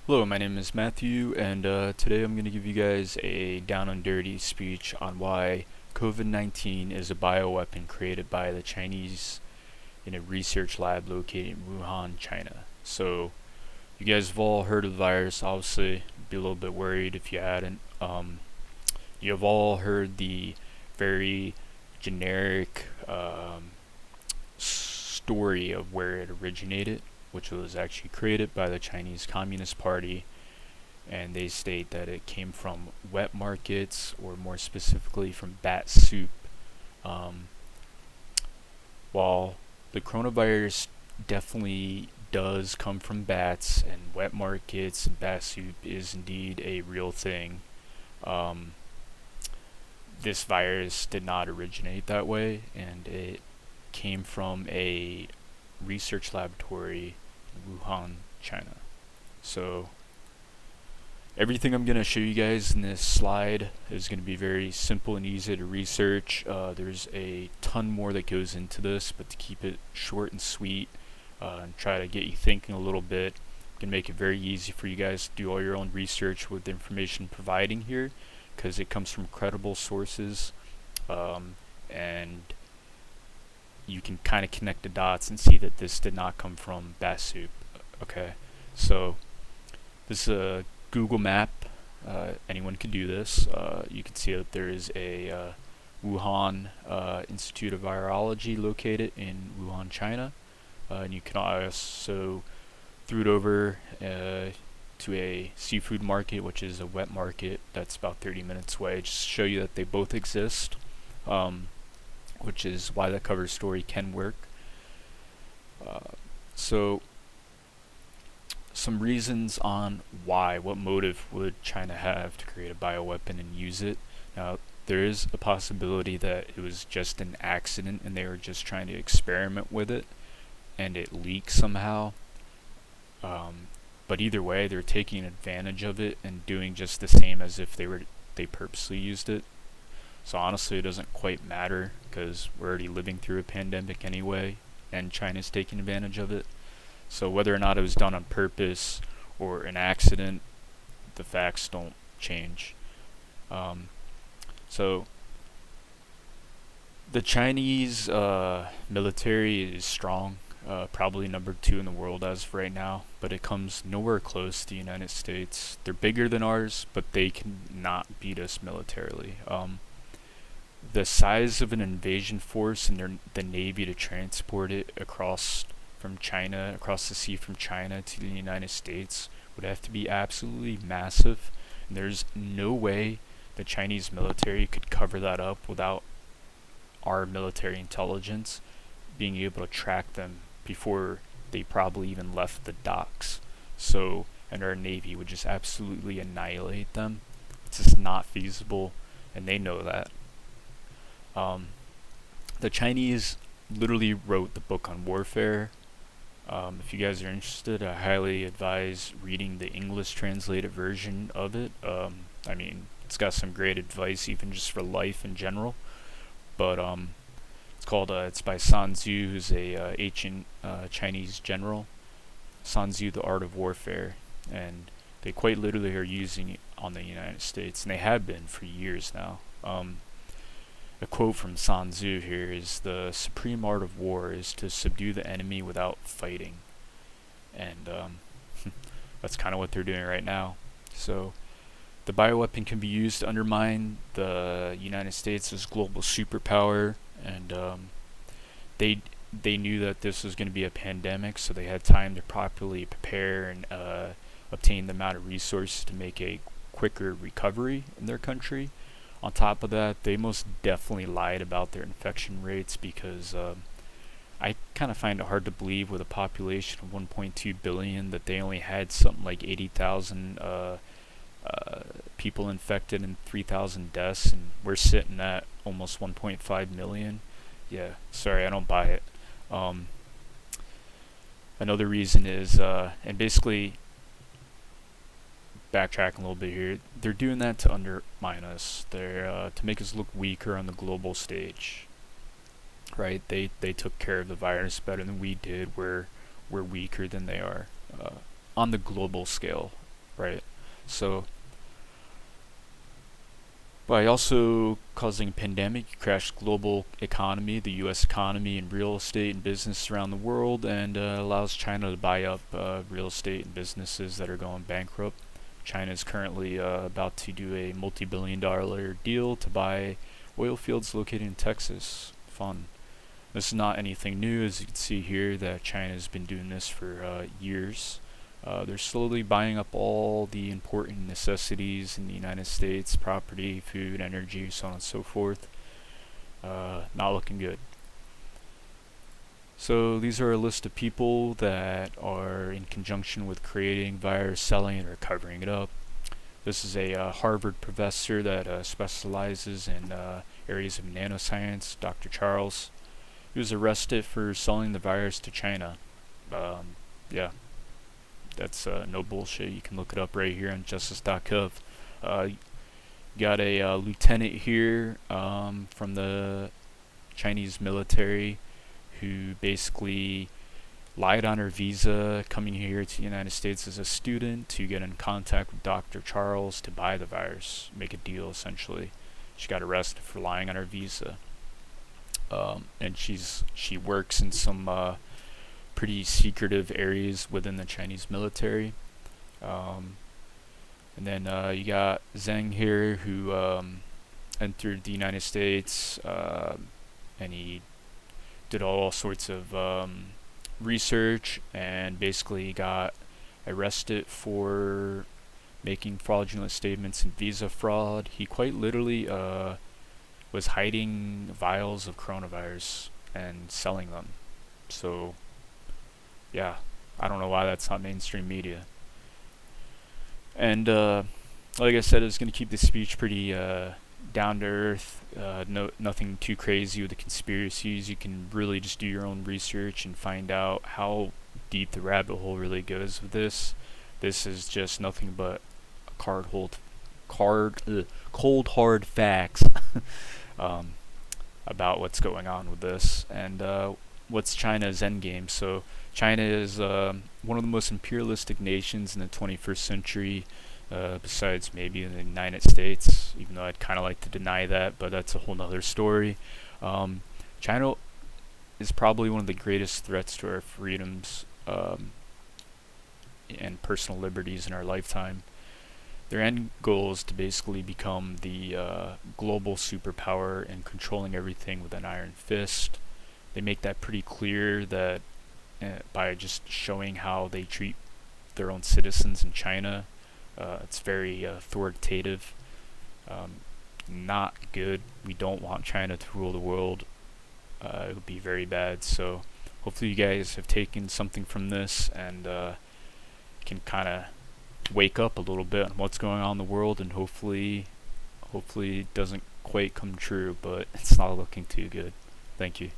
Hello, my name is Matthew, and today I'm going to give you guys a down and dirty speech on why COVID-19 is a bioweapon created by the Chinese in a research lab located in Wuhan, China. So, you guys have all heard of the virus, obviously, be a little bit worried if you hadn't. You have all heard the very generic story of where it originated, which was actually created by the Chinese Communist Party, and they state that it came from wet markets, or more specifically from bat soup. Um, while the coronavirus definitely does come from bats, and wet markets and bat soup is indeed a real thing, um, this virus did not originate that way, and it came from a research laboratory in Wuhan, China. So everything I'm going to show you guys in this slide is going to be very simple and easy to research. There's a ton more that goes into this, but to keep it short and sweet and try to get you thinking a little bit, can make it very easy for you guys to do all your own research with the information providing here, because it comes from credible sources, and you can kind of connect the dots and see that this did not come from bat soup. Okay, so this is a Google map. Anyone can do this. You can see that there is a Wuhan Institute of Virology located in Wuhan, China, and you can also through it over to a seafood market, which is a wet market that's about 30 minutes away, just to show you that they both exist, which is why the cover story can work. So some reasons on why, what motive would China have to create a bioweapon and use it. Now, there is a possibility that it was just an accident and they were just trying to experiment with it and it leaked somehow. But either way, they're taking advantage of it and doing just the same as if they purposely used it. So honestly, it doesn't quite matter because we're already living through a pandemic anyway, and China's taking advantage of it. So whether or not it was done on purpose or an accident, the facts don't change. So the Chinese military is strong, probably number 2 in the world as of right now, but it comes nowhere close to the United States. They're bigger than ours, but they can not beat us militarily. The size of an invasion force and the navy to transport it across the sea from China to the United States would have to be absolutely massive. And there's no way the Chinese military could cover that up without our military intelligence being able to track them before they probably even left the docks. So, and our navy would just absolutely annihilate them. It's just not feasible, and they know that. The Chinese literally wrote the book on warfare. If you guys are interested, I highly advise reading the English translated version of it. I mean, it's got some great advice even just for life in general. But it's by Sun Tzu, who's a ancient Chinese general. Sun Tzu, The Art of Warfare, and they quite literally are using it on the United States, and they have been for years now. A quote from Sun Tzu here is, "The supreme art of war is to subdue the enemy without fighting." And that's kind of what they're doing right now. So the bioweapon can be used to undermine the United States as global superpower, and they knew that this was going to be a pandemic, so they had time to properly prepare and obtain the amount of resources to make a quicker recovery in their country. On top of that, they most definitely lied about their infection rates, because I kind of find it hard to believe with a population of 1.2 billion that they only had something like 80,000 people infected and 3,000 deaths, and we're sitting at almost 1.5 million. Yeah, sorry, I don't buy it. Another reason is, and basically backtracking a little bit here, they're doing that to undermine us. They're to make us look weaker on the global stage, right? They took care of the virus better than we did. We're weaker than they are on the global scale. right? So by also causing a pandemic, it crashed global economy, the U.S. economy, and real estate and business around the world, and allows China to buy up real estate and businesses that are going bankrupt. China is currently about to do a multi-billion-dollar deal to buy oil fields located in Texas. Fun. This is not anything new, as you can see here, that China has been doing this for years. They're slowly buying up all the important necessities in the United States: property, food, energy, so on and so forth. Not looking good. So these are a list of people that are in conjunction with creating virus, selling it, or covering it up. This is a Harvard professor that specializes in areas of nanoscience, Dr. Charles. He was arrested for selling the virus to China. Yeah, that's no bullshit. You can look it up right here on justice.gov. Got a lieutenant here from the Chinese military who basically lied on her visa coming here to the United States as a student to get in contact with Dr. Charles to buy the virus, make a deal essentially. She got arrested for lying on her visa. And she works in some pretty secretive areas within the Chinese military. And then you got Zheng here, who entered the United States, and he did all sorts of research and basically got arrested for making fraudulent statements and visa fraud. He quite literally was hiding vials of coronavirus and selling them. So, yeah, I don't know why that's not mainstream media. And like I said, I was going to keep this speech pretty down to earth. Nothing too crazy with the conspiracies. You can really just do your own research and find out how deep the rabbit hole really goes with this. This is just nothing but cold hard facts about what's going on with this and what's China's endgame. So China is one of the most imperialistic nations in the 21st century. Besides maybe in the United States, even though I'd kind of like to deny that, but that's a whole nother story. China is probably one of the greatest threats to our freedoms and personal liberties in our lifetime. Their end goal is to basically become the global superpower and controlling everything with an iron fist. They make that pretty clear that by just showing how they treat their own citizens in China. It's very authoritative, not good. We don't want China to rule the world. It would be very bad. So hopefully you guys have taken something from this and can kind of wake up a little bit on what's going on in the world, and hopefully it doesn't quite come true, but it's not looking too good. Thank you.